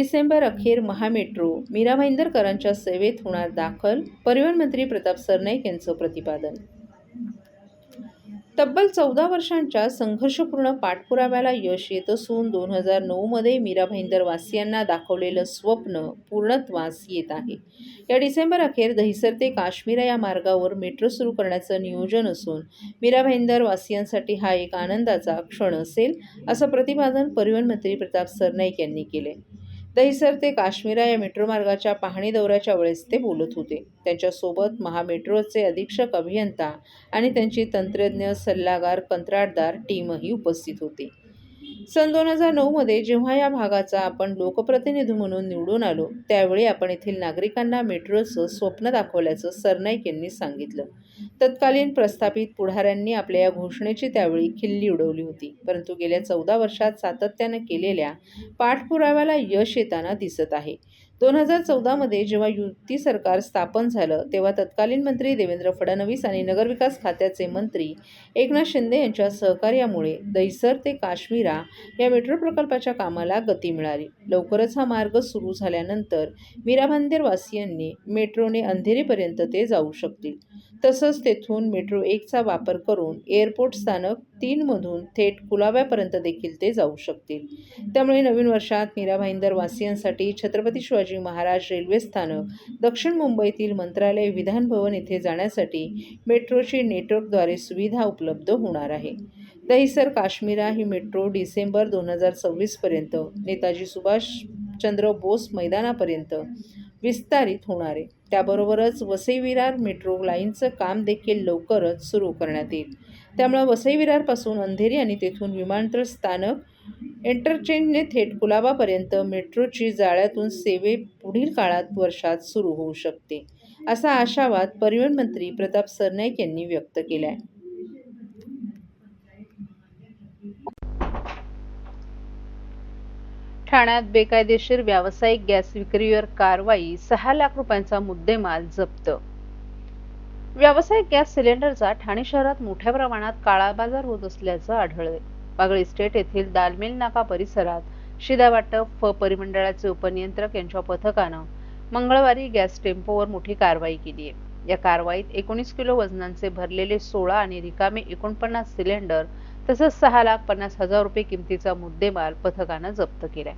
डिसेंबर अखेर महामेट्रो मीरा भाईंदरकरांच्या सेवेत होणार दाखल, परिवहन मंत्री प्रताप सरनाईक यांचं प्रतिपादन. तब्बल 14 वर्षांच्या संघर्षपूर्ण पाठपुराव्याला यश येत असून 2009 मध्ये मीरा भाईंदर वासियांना दाखवलेलं स्वप्न पूर्णत्वास येत आहे. या डिसेंबर अखेर दहिसर ते काश्मीर या मार्गावर मेट्रो सुरू करण्याचं नियोजन असून मीरा भाईंदर वासियांसाठी हा एक आनंदाचा क्षण असेल, असं प्रतिपादन परिवहन मंत्री प्रताप सरनाईक यांनी केले. दहिसर ते काश्मीरा या मेट्रो मार्गाच्या पाहणी दौऱ्याच्या वेळेस ते बोलत होते. त्यांच्यासोबत महामेट्रोचे अधीक्षक अभियंता आणि त्यांची तंत्रज्ञ, सल्लागार, कंत्राटदार टीमही उपस्थित होती. सन 2009 मध्ये जेव्हा या भागाचा आपण लोकप्रतिनिधी म्हणून निवडून आलो, त्यावेळी आपण येथील नागरिकांना मेट्रोचं स्वप्न दाखवल्याचं सरनाईक यांनी सांगितलं. तत्कालीन प्रस्थापित पुढाऱ्यांनी आपल्या या घोषणेची त्यावेळी खिल्ली उडवली होती. परंतु गेल्या 14 वर्षात सातत्यानं केलेल्या पाठपुराव्याला यश येताना दिसत आहे. 2014 मध्ये जेव्हा युती सरकार स्थापन झालं, तेव्हा तत्कालीन मंत्री देवेंद्र फडणवीस आणि नगरविकास खात्याचे मंत्री एकनाथ शिंदे यांच्या सहकार्यामुळे दहिसर ते काश्मीरा या मेट्रो प्रकल्पाच्या कामाला गती मिळाली. लवकरच हा मार्ग सुरू झाल्यानंतर मीरा भाईंदर वासियांनी मेट्रोने अंधेरीपर्यंत ते जाऊ शकतील. तसंच तेथून मेट्रो 1चा वापर करून एअरपोर्ट स्थानक 3 मधून थेट कुलाब्यापर्यंत देखील ते जाऊ शकतील. त्यामुळे नवीन वर्षात मीरा भाईंदर वासियांसाठी छत्रपती शिवाजी महाराज रेल्वे स्थानक, दक्षिण मुंबईतील मंत्रालय, विधान भवन येथे जाण्यासाठी मेट्रोची नेटवर्कद्वारे सुविधा उपलब्ध होणार आहे. दहिसर काश्मीरा ही मेट्रो डिसेंबर 2026 पर्यंत नेताजी सुभाषचंद्र बोस मैदानापर्यंत विस्तारित होणार आहे. त्याबरोबरच वसई विरार मेट्रो लाईनचं काम देखील लवकरच सुरू करण्यात येईल. त्यामुळे वसई विरारपासून अंधेरी आणि तेथून विमानतळ स्थानक इंटरचेंजने थेट कुलाबापर्यंत मेट्रोची जाळ्यातून सेवे पुढील वर्षात सुरू होऊ शकते, असा आशावाद परिवहन मंत्री प्रताप सरनाईक यांनी व्यक्त केलाय. ठाण्यात बेकायदेशीर व्यावसायिक गॅस विक्रीवर कारवाई, 6 लाख रुपयांचा मुद्देमाल जप्त. व्यावसायिक गॅस सिलेंडरचा ठाणे शहरात मोठ्या प्रमाणात काळाबाजार होत असल्याचं आढळले. बागळ इस्टेट येथील दालमिल नाका परिसरात शिधावाटप परिमंडळाचे उपनियंत्रक यांच्या पथकानं मंगळवारी गॅस टेम्पोवर मोठी कारवाई केली आहे. या कारवाईत 19 किलो वजनांचे भरलेले 16 आणि रिकामे 49 सिलेंडर तसंच 6,50,000 रुपये किमतीचा मुद्देमाल पथकानं जप्त केलाय.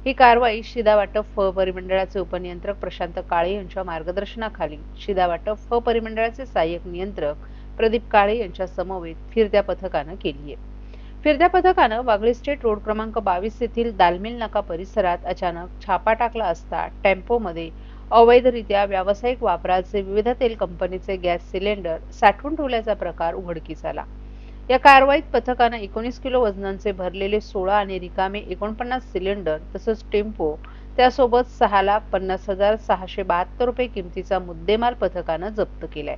ही कारवाई शिधावाटप परिमंडळाचे उपनियंत्रक प्रशांत काळे यांच्या मार्गदर्शनाखाली शिधावाटप परिमंडळाचे सहाय्यक नियंत्रक प्रदीप काळे यांच्या समवेत फिरत्या पथकानं केली आहे. फिरत्या पथकानं बागळ इस्टेट रोड क्रमांक 22 येथील दालमिल नाका परिसरात अचानक छापा टाकला असता टेम्पोमध्ये अवैधरित्या व्यावसायिक वापराचे विविध तेल कंपनीचे गॅस सिलेंडर साठवून ठेवल्याचा प्रकार उघडकीस आला. या कारवाईत पथकानं 19 किलो वजनांचे भरलेले 16 आणि रिकामे 49 सिलेंडर तसंच टेम्पो त्यासोबत 6,50,672 रुपये किमतीचा मुद्देमाल पथकानं जप्त केलाय.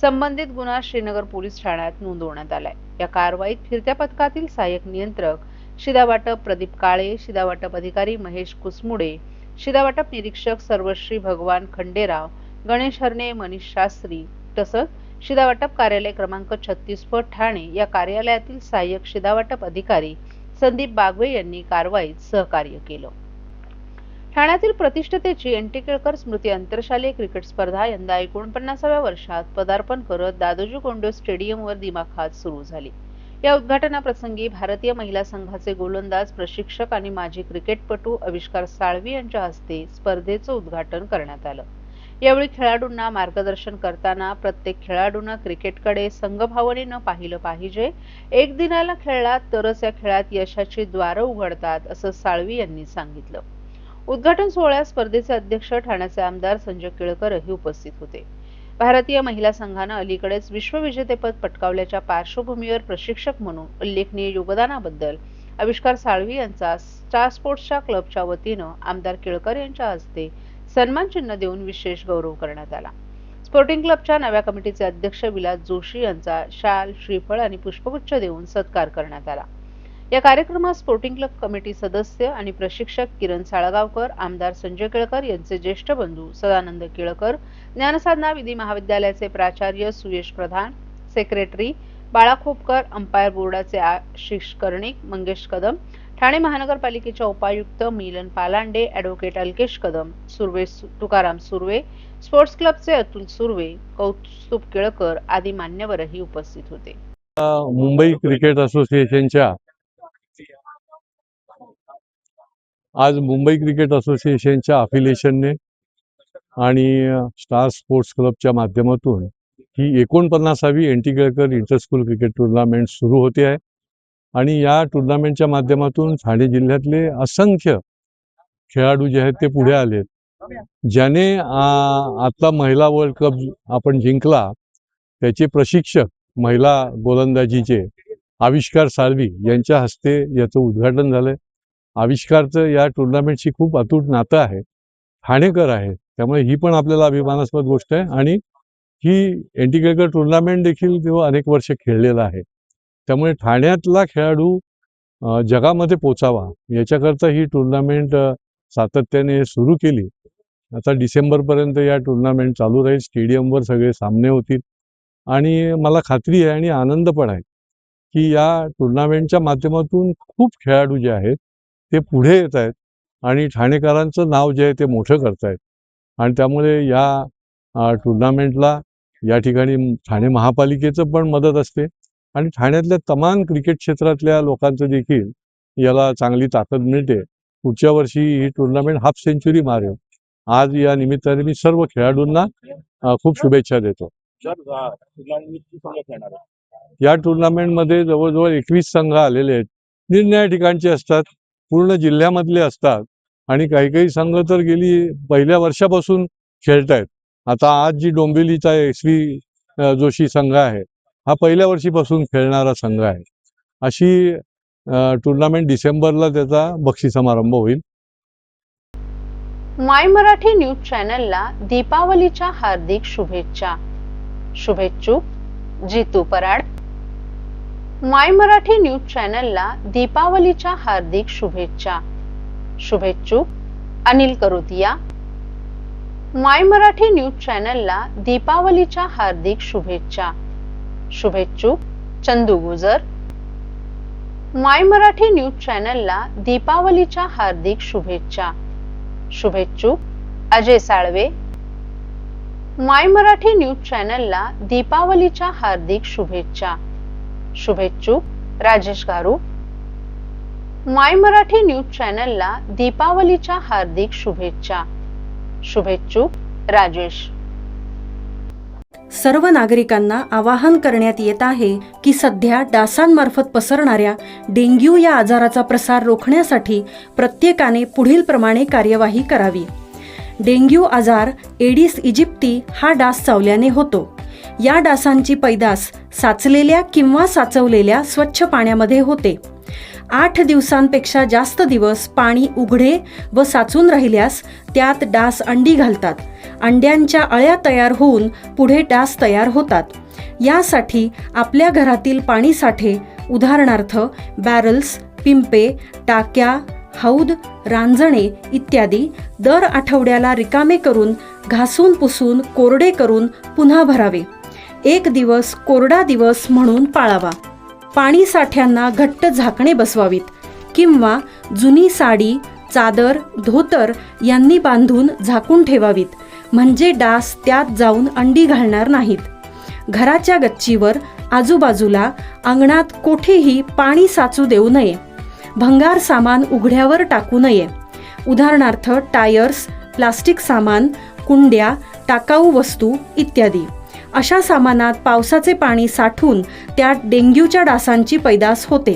संबंधित गुन्हा श्रीनगर पोलीस ठाण्यात नोंदवण्यात आलाय. या कारवाईत फिरत्या पथकातील सहाय्यक नियंत्रक शिधावाटप प्रदीप काळे, शिधावाटप अधिकारी महेश कुसमुडे, शिधावाटप निरीक्षक सर्वश्री भगवान खंडेराव, गणेश हरणे, मनीष शास्त्री तसंच शिधावाटप कार्यालय क्रमांक 36 ठाणे या कार्यालयातील सहाय्यक शिधावाटप अधिकारी संदीप बागवे यांनी कारवाईत सहकार्य केलं. ठाण्यातील प्रतिष्ठतेची एन.टी. केळकर स्मृती आंतरशालेय क्रिकेट स्पर्धा यंदा 49व्या वर्षात पदार्पण करत दादोजी कोंडदेव स्टेडियमवर दिमाखात सुरू झाली. या उद्घाटनाप्रसंगी भारतीय महिला संघाचे गोलंदाज, प्रशिक्षक आणि माजी क्रिकेटपटू आविष्कार साळवी यांच्या हस्ते स्पर्धेचं उद्घाटन करण्यात आलं. यावेळी खेळाडूंना मार्गदर्शन करताना प्रत्येक खेळाडूंना क्रिकेटकडे संघभावनेनं पाहिलं पाहिजे. एक दिनाला खेळलात तरच या खेळात यशाची द्वारं उघडतात, असं साळवी यांनी सांगितलं. उद्घाटन सोहळ्यात स्पर्धेचे अध्यक्ष ठाण्याचे आमदार संजय केळकरही उपस्थित होते. भारतीय महिला संघानं अलीकडेच विश्वविजेतेपद पटकावल्याच्या पार्श्वभूमीवर प्रशिक्षक म्हणून उल्लेखनीय योगदानाबद्दल आविष्कार साळवी यांचा स्टार स्पोर्ट्सच्या क्लबच्या वतीनं आमदार केळकर यांच्या हस्ते सन्मान चिन्ह देऊन विशेष गौरव करण्यात आला. स्पोर्टिंग क्लबच्या नव्या कमिटीचे अध्यक्ष विलास जोशी यांचा शाल, श्रीफळ आणि पुष्पगुच्छ देऊन सत्कार करण्यात आला. या कार्यक्रमात स्पोर्टिंग क्लब कमिटी सदस्य आणि प्रशिक्षक किरण साळगावकर, आमदार संजय केळकर यांचे ज्येष्ठ बंधू सदानंद केळकर, ज्ञानसाधना विधी महाविद्यालयाचे प्राचार्य सुयश प्रधान, सेक्रेटरी बाळा खोपकर, अंपायर बोर्डाचे आशिष कर्णिक, मंगेश कदम, ठाणे महानगरपालिकेच्या उपायुक्त मिलन पालांडे, ॲडव्होकेट अल्केश कदम, तुकाराम सुर्वे, स्पोर्ट्स क्लबचे अतुल सुर्वे, कौस्तुभ केळकर आदी मान्यवरही उपस्थित होते. मुंबई क्रिकेट असोसिएशनच्या आज मुंबई क्रिकेट असोसिएशनच्या अफिलिएशनने आणि स्टार स्पोर्ट्स क्लबच्या माध्यमातून ही 49वी N T Kelkar interschool cricket tournament सुरू होते आहे. आणि या टुर्नामेंटच्या माध्यमातून ठाणे जिल्ह्यातले असंख्य खेळाडू जे आहेत ते पुढे आलेत. ज्याने आता महिला वर्ल्ड कप आपण जिंकला त्याचे प्रशिक्षक महिला गोलंदाजीचे आविष्कार साळवी यांच्या हस्ते याचं उद्घाटन झालंय. आविष्कारचं या टुर्नामेंटशी खूप अतूट नातं आहे, ठाणेकर आहे, त्यामुळे ही पण आपल्याला अभिमानास्पद गोष्ट आहे. आणि ही एन टी केळकर टुर्नामेंट देखील तेव्हा अनेक वर्ष खेळलेला आहे. त्यामुळे ठाण्यातला खेळाडू जगामध्ये पोचावा याच्याकरता ही टुर्नामेंट सातत्याने सुरू केली. आता डिसेंबरपर्यंत या टुर्नामेंट चालू राहील. स्टेडियमवर सगळे सामने होतील आणि मला खात्री आहे आणि आनंद पण आहे की या टुर्नामेंटच्या माध्यमातून खूप खेळाडू जे आहेत ते पुढे येत आहेत आणि ठाणेकरांचं नाव जे आहे ते मोठं करतायत. आणि त्यामुळे या टुर्नामेंटला या ठिकाणी ठाणे महापालिकेचं पण मदत असते आणि ठाण्यातल्या तमाम क्रिकेट क्षेत्रातल्या लोकांचं देखील याला चांगली ताकद मिळते. पुढच्या वर्षी ही टुर्नामेंट हाफ सेंचुरी मारेल. आज या निमित्ताने मी सर्व खेळाडूंना खूप शुभेच्छा देतो. या टुर्नामेंटमध्ये जवळजवळ 21 संघ आलेले आहेत. निरनिराळ्या ठिकाणचे असतात, पूर्ण जिल्ह्यामधले असतात आणि काही काही संघ तर गेली पहिल्या वर्षापासून खेळतायत. आता आज जी डोंबिवलीचा SV जोशी संघ आहे हा पहिल्या वर्षीपासून खेळणारा संघ आहे. अशी टुर्नामेंट डिसेंबरला त्याचा बक्षीस समारंभ होईल. माय मराठी न्यूज चॅनलला दीपावलीच्या हार्दिक शुभेच्छा. शुभेच्छुक जितू पराड. माय मराठी न्यूज चॅनलला दीपावलीच्या हार्दिक शुभेच्छा. शुभेच्छुक अनिल करोतिया. माय मराठी न्यूज चॅनलला दीपावलीच्या हार्दिक शुभेच्छा. शुभेच्छुक चंदू गुजर. माय मराठी न्यूज चॅनलला दीपावलीच्या हार्दिक शुभेच्छा. शुभेच्छुक अजय साळवे. माय मराठी न्यूज चॅनलला दीपावलीच्या हार्दिक शुभेच्छा. शुभेच्छुक राजेश गारू. माय मराठी न्यूज चॅनलला दीपावलीच्या हार्दिक शुभेच्छा. शुभेच्छुक राजेश. सर्व नागरिकांना आवाहन करण्यात येत आहे की सध्या डासांमार्फत पसरणाऱ्या डेंग्यू या आजाराचा प्रसार रोखण्यासाठी प्रत्येकाने पुढील प्रमाणे कार्यवाही करावी. डेंग्यू आजार एडिस इजिप्ती हा डास चावल्याने होतो. या डासांची पैदास साचलेल्या किंवा साचवलेल्या स्वच्छ पाण्यामध्ये होते. 8 दिवसांपेक्षा जास्त दिवस पाणी उघडे व साचून राहिल्यास त्यात डास अंडी घालतात. अंड्यांच्या अळ्या तयार होऊन पुढे डास तयार होतात. यासाठी आपल्या घरातील पाणीसाठे उदाहरणार्थ बॅरल्स, पिंपे, टाक्या, हौद, रांजणे इत्यादी दर आठवड्याला रिकामे करून घासून पुसून कोरडे करून पुन्हा भरावे. 1 दिवस कोरडा दिवस म्हणून पाळावा. पाणी साठ्यांना घट्ट झाकणे बसवावीत किंवा जुनी साडी, चादर, धोतर यांनी बांधून झाकून ठेवावीत, म्हणजे डास त्यात जाऊन अंडी घालणार नाहीत. घराच्या गच्चीवर, आजूबाजूला, अंगणात कोठेही पाणी साचू देऊ नये. भंगार सामान उघड्यावर टाकू नये. उदाहरणार्थ टायर्स, प्लास्टिक सामान, कुंड्या, टाकाऊ वस्तू इत्यादी. अशा सामानात पावसाचे पाणी साठून त्यात डेंग्यूच्या डासांची पैदास होते.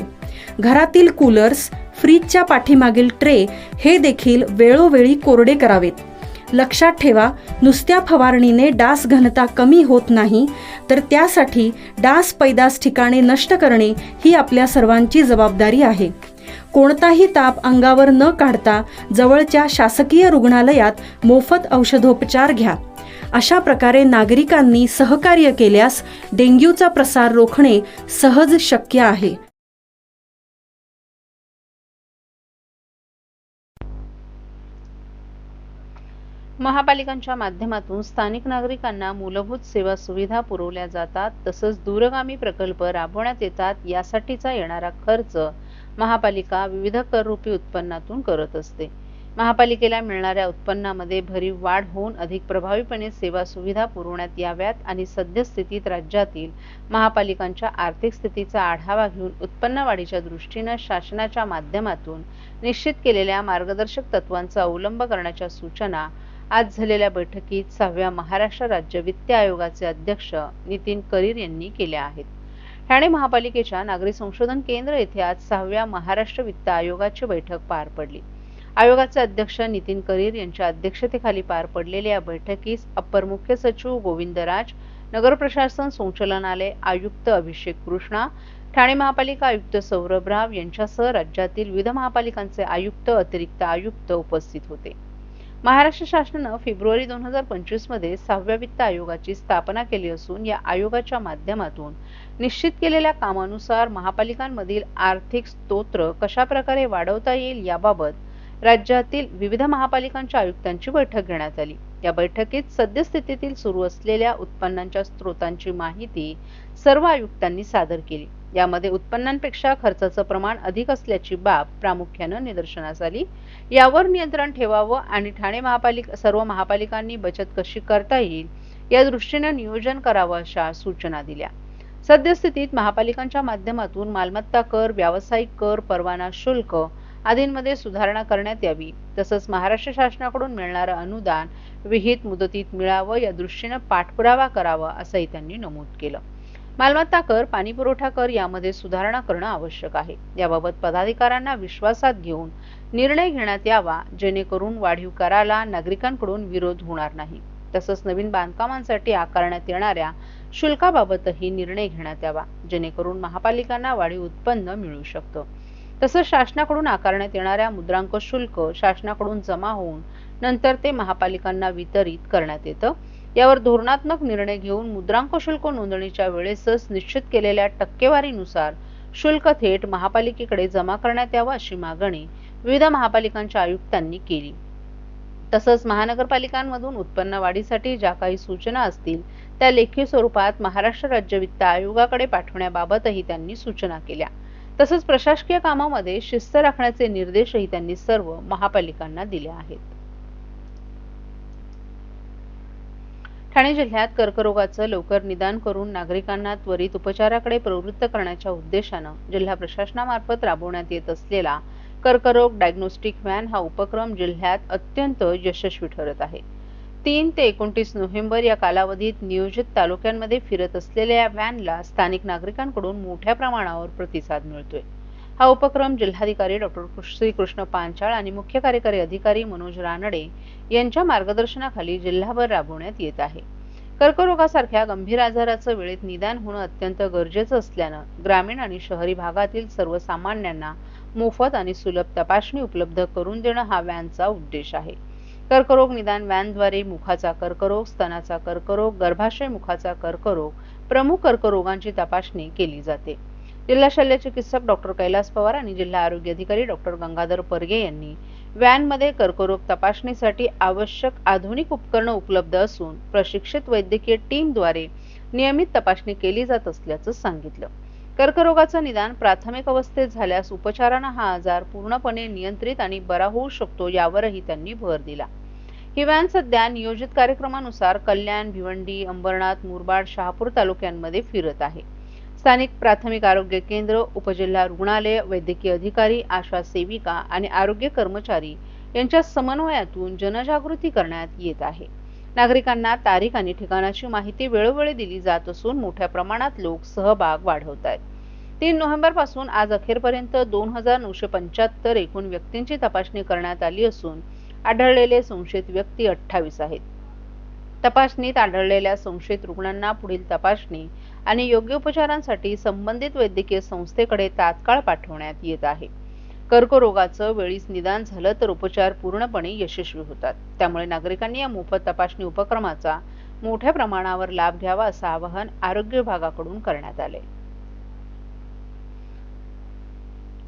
घरातील कूलर्स, फ्रीजच्या पाठीमागील ट्रे हे देखील वेळोवेळी कोरडे करावेत. लक्षात ठेवा, नुसत्या फवारणीने डास घनता कमी होत नाही, तर त्यासाठी डास पैदास ठिकाणे नष्ट करणे ही आपल्या सर्वांची जबाबदारी आहे. कोणताही ताप अंगावर न काढता जवळच्या शासकीय रुग्णालयात मोफत औषधोपचार घ्या. अशा प्रकारे नागरिकांनी सहकार्य केल्यास डेंग्यूचा प्रसार रोखणे सहज शक्य आहे. महापालिकांच्या माध्यमातून स्थानिक नागरिकांना मूलभूत सेवा सुविधा पुरवल्या जातात, तसंच दूरगामी प्रकल्प राबवण्यात येतात. यासाठीचा येणारा खर्च महापालिका विविध कररूपी उत्पन्नातून करत असते. महापालिकेला मिळणाऱ्या उत्पन्नामध्ये भरीव वाढ होऊन अधिक प्रभावीपणे सेवा सुविधा पुरवण्यात याव्यात आणि सद्यस्थितीत राज्यातील महापालिकांच्या आर्थिक स्थितीचा आढावा घेऊन उत्पन्न वाढीच्या दृष्टीनं शासनाच्या माध्यमातून निश्चित केलेल्या मार्गदर्शक तत्वांचा अवलंब करण्याच्या सूचना आज झालेल्या बैठकीत 6व्या महाराष्ट्र राज्य वित्त आयोगाचे अध्यक्ष नितीन करीर यांनी केल्या आहेत. ठाणे महापालिकेच्या नागरी संशोधन केंद्र येथे आज 6व्या महाराष्ट्र वित्त आयोगाची बैठक पार पडली. आयोगाचे अध्यक्ष नितीन करीर यांच्या अध्यक्षतेखाली पार पडलेल्या या बैठकीस अप्पर मुख्य सचिव गोविंद राज, नगर प्रशासन संचालनालय आयुक्त अभिषेक कृष्णा, ठाणे महापालिका आयुक्त सौरभ राव यांच्यासह राज्यातील विविध महापालिकांचे आयुक्त, अतिरिक्त आयुक्त उपस्थित होते. महाराष्ट्र शासनानं फेब्रुवारी 2025 मध्ये 6व्या वित्त आयोगाची स्थापना केली असून या आयोगाच्या माध्यमातून निश्चित केलेल्या कामानुसार महापालिकांमधील आर्थिक स्तोत्र कशा प्रकारे वाढवता येईल याबाबत राज्यातील विविध महापालिकांच्या आयुक्तांची बैठक घेण्यात आली. या बैठकीत सद्यस्थितीतील सुरू असलेल्या उत्पन्नाच्या स्रोतांची माहिती सर्व आयुक्तांनी सादर केली. यामध्ये उत्पन्नांपेक्षा खर्चाचं प्रमाण अधिक असल्याची बाब प्रामुख्यानं निदर्शनास आली. यावर नियंत्रण ठेवावं आणि ठाणे सर्व महापालिकांनी बचत कशी करता येईल या दृष्टीनं नियोजन करावं अशा सूचना दिल्या. सद्यस्थितीत महापालिकांच्या माध्यमातून मालमत्ता कर, व्यावसायिक कर, परवाना शुल्क आदींमध्ये सुधारणा करण्यात यावी. तसंच महाराष्ट्र शासनाकडून मिळणारं अनुदान विहित मुदतीत मिळावं या दृष्टीनं पाठपुरावा करावा असंही त्यांनी नमूद केलं. मालमत्ता कर, पाणी पुरवठा कर यामध्ये सुधारणा करणं आवश्यक आहे. याबाबत पदाधिकाऱ्यांना विश्वासात घेऊन निर्णय घेण्यात यावा, जेणेकरून वाढीव कराला नागरिकांकडून विरोध होणार नाही. तसंच नवीन बांधकामांसाठी आकारण्यात येणाऱ्या शुल्काबाबतही निर्णय घेण्यात यावा, जेणेकरून महापालिकांना वाढीव उत्पन्न मिळू शकतं. तसंच शासनाकडून आकारण्यात येणाऱ्या मुद्रांक शुल्क शासनाकडून जमा होऊन नंतर ते महापालिकांना वितरित करण्यात येतं. यावर धोरणात्मक निर्णय घेऊन मुद्रांक शुल्क नोंदणीच्या वेळेसच निश्चित केलेल्या टक्केवारीनुसार शुल्क थेट महापालिकेकडे जमा करण्यात यावं अशी मागणी विविध महापालिकांच्या आयुक्तांनी केली. तसंच महानगरपालिकांमधून उत्पन्न वाढीसाठी ज्या काही सूचना असतील त्या लेखी स्वरूपात महाराष्ट्र राज्य वित्त आयोगाकडे पाठवण्याबाबतही त्यांनी सूचना केल्या. तसंच प्रशासकीय कामामध्ये शिस्त राखण्याचे निर्देशही त्यांनी सर्व महापालिकांना दिले आहेत. ठाणे जिल्ह्यात कर्करोगाचं लवकर निदान करून नागरिकांना त्वरित उपचाराकडे प्रवृत्त करण्याच्या उद्देशानं जिल्हा प्रशासनामार्फत राबवण्यात येत असलेला कर्करोग डायग्नोस्टिक व्हॅन हा उपक्रम जिल्ह्यात अत्यंत यशस्वी ठरत आहे. 3 ते 29 नोव्हेंबर या कालावधीत नियोजित तालुक्यांमध्ये फिरत असलेल्या या व्हॅनला स्थानिक नागरिकांकडून मोठ्या प्रमाणावर प्रतिसाद मिळतोय. हा उपक्रम जिल्हाधिकारी डॉ. श्रीकृष्ण पांचाळ आणि मुख्य कार्यकारी अधिकारी मनोज रानडे यांच्या मार्गदर्शनाखाली जिल्हाभर राबवण्यात येत आहे. कर्करोगासारख्या गंभीर आजाराचं वेळेत निदान होणं अत्यंत गरजेचं असल्यानं ग्रामीण आणि शहरी भागातील सर्वसामान्यांना मोफत आणि सुलभ तपासणी उपलब्ध करून देणं हा व्हॅनचा उद्देश आहे. कर्करोग निदान व्हॅनद्वारे मुखाचा कर्करोग, स्तनाचा कर्करोग, गर्भाशय मुखाचा कर्करोग, प्रमुख कर्करोगांची तपासणी केली जाते. जिल्हा शल्य चिकित्सक डॉ. कैलास पवार आणि जिल्हा आरोग्य अधिकारी डॉ. गंगाधर परगे यांनी व्हॅनमध्ये कर्करोग तपासणीसाठी आवश्यक आधुनिक उपकरणं उपलब्ध असून प्रशिक्षित वैद्यकीय टीमद्वारे नियमित तपासणी केली जात असल्याचं सांगितलं. कर्करोगाचं निदान प्राथमिक अवस्थेत झाल्यास उपचारानं हा आजार पूर्णपणे नियंत्रित आणि बरा होऊ शकतो यावरही त्यांनी भर दिला. ही व्हॅन सध्या नियोजित कार्यक्रमानुसार कल्याण, भिवंडी, अंबरनाथ, मुरबाड, शहापूर तालुक्यांमध्ये फिरत आहे. स्थानिक प्राथमिक आरोग्य केंद्र, उपजिल्हा रुग्णालय, वैद्यकीय अधिकारी, आशा सेविका आणि आरोग्य कर्मचारी यांच्या समन्वयातून जनजागृती करण्यात येत आहे. नागरिकांना तारीख आणि ठिकाणाची माहिती वेळोवेळी दिली जात असून मोठ्या प्रमाणात लोक सहभाग वाढवत आहेत. 3 नोव्हेंबर पासून आज अखेरपर्यंत 2975 एकूण व्यक्तींची तपासणी करण्यात आली असून आढळलेले संशयित व्यक्ती 28 आहेत. तपासणीत आढळलेल्या संशयित रुग्णांना पुढील तपासणी आणि योग्य उपचारांसाठी संबंधित वैद्यकीय संस्थेकडे तात्काळ पाठवण्यात येत आहे. कर्करोगाचं वेळीच निदान झालं तर उपचार पूर्णपणे यशस्वी होतात. त्यामुळे नागरिकांनी या मोफत तपासणी उपक्रमाचा मोठ्या प्रमाणावर लाभ घ्यावा असं आवाहन आरोग्य विभागाकडून करण्यात आले.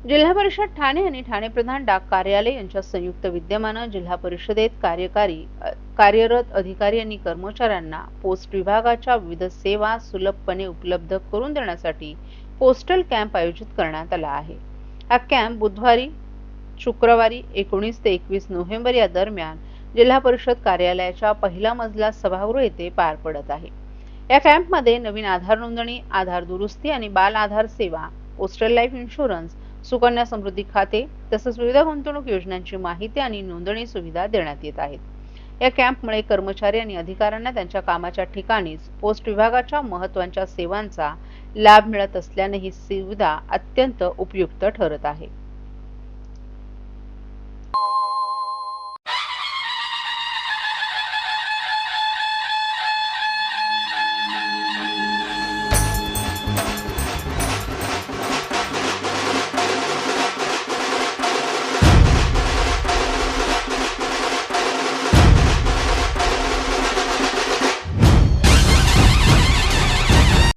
जिल्हा परिषद ठाणे आणि ठाणे प्रधान डाक कार्यालय यांच्या संयुक्त विद्यमानं जिल्हा परिषदेत कार्यरत अधिकारी आणि कर्मचाऱ्यांना पोस्ट विभागाच्या विविध सेवा सुलभपणे उपलब्ध करून देण्यासाठी पोस्टल कॅम्प आयोजित करण्यात आला आहे. हा कॅम्प बुधवारी शुक्रवारी 19 ते 21 नोव्हेंबर या दरम्यान जिल्हा परिषद कार्यालयाच्या पहिला मजला सभागृह येथे पार पडत आहे. या कॅम्पमध्ये नवीन आधार नोंदणी, आधार दुरुस्ती आणि बाल आधार सेवा, postal life insurance, Sukanya Samriddhi खाते तसेच विविध गुंतवणूक योजनांची माहिती आणि नोंदणी सुविधा देण्यात येत आहेत. या कॅम्पमुळे कर्मचारी आणि अधिकाऱ्यांना त्यांच्या कामाच्या ठिकाणीच पोस्ट विभागाच्या महत्त्वाच्या सेवांचा लाभ मिळत असल्याने ही सुविधा अत्यंत उपयुक्त ठरत आहे.